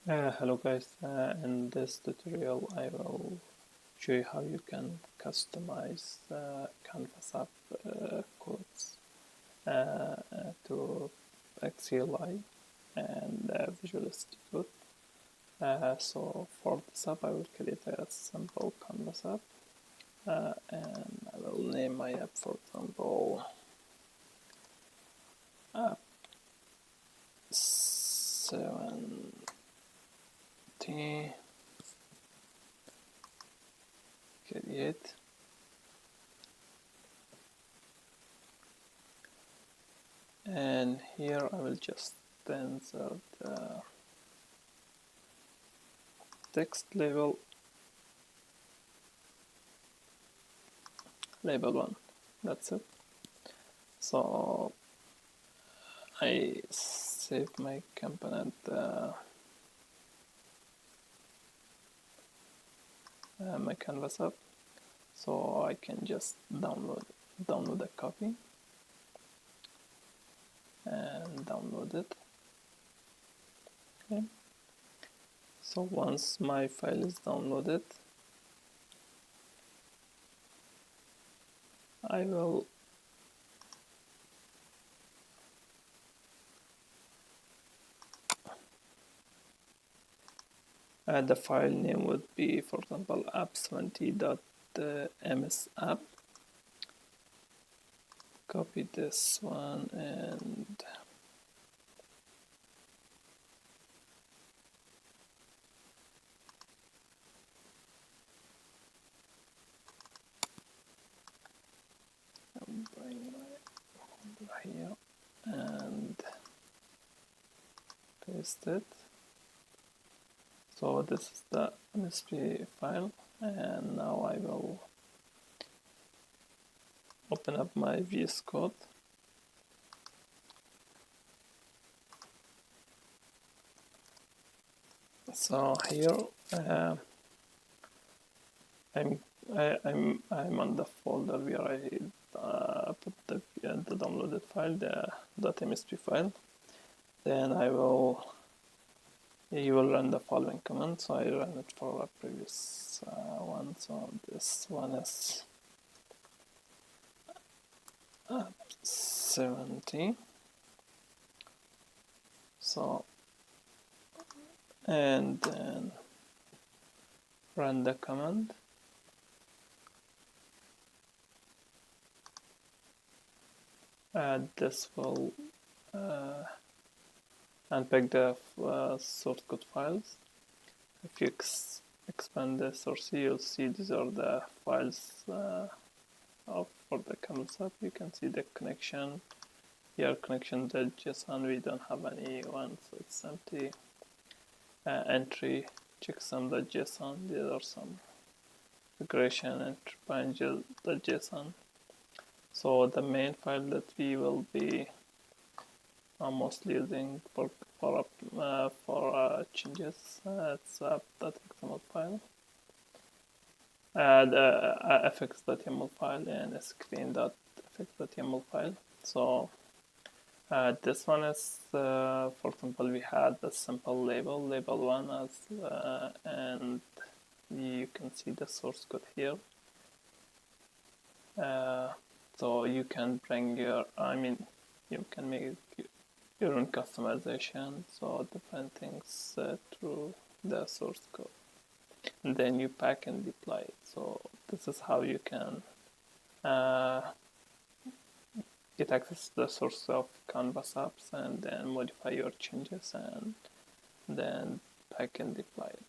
Hello guys, in this tutorial I will show you how you can customize Canvas app codes to XCLI and Visual Studio. So for this app I will create a simple Canvas app and I will name my app, for example, app 70 create. And here I will just insert the text label 1. That's it. So I save my component my Canvas app, so I can just download a copy and download it. Okay. So once my file is downloaded, I will the file name would be, for example, app70.ms app. Copy this one and bring my folder here and paste it. So this is the MSP file, and now I will open up my VS Code. So here I'm on the folder where I put the downloaded file, the .msp file. Then you will run the following command. So I ran it for a previous one. So this one is 70. So and then run the command. This will unpack the source code files. If you expand the source, you'll see these are the files for the Canvas app. You can see the connection here, connection.json. We don't have any one, so it's empty. Entry checksum.json. These are some regression and triangle.json. So the main file that we will be mostly using for changes, it's app.xml file, the fx.yaml file, and a screen.fx.yaml file. So this one is, for example, we had a simple label 1 as, and you can see the source code here. So you can bring you can make your own customization, so different things through the source code, and then you pack and deploy it. So this is how you can get access to the source of Canvas apps and then modify your changes and then pack and deploy it.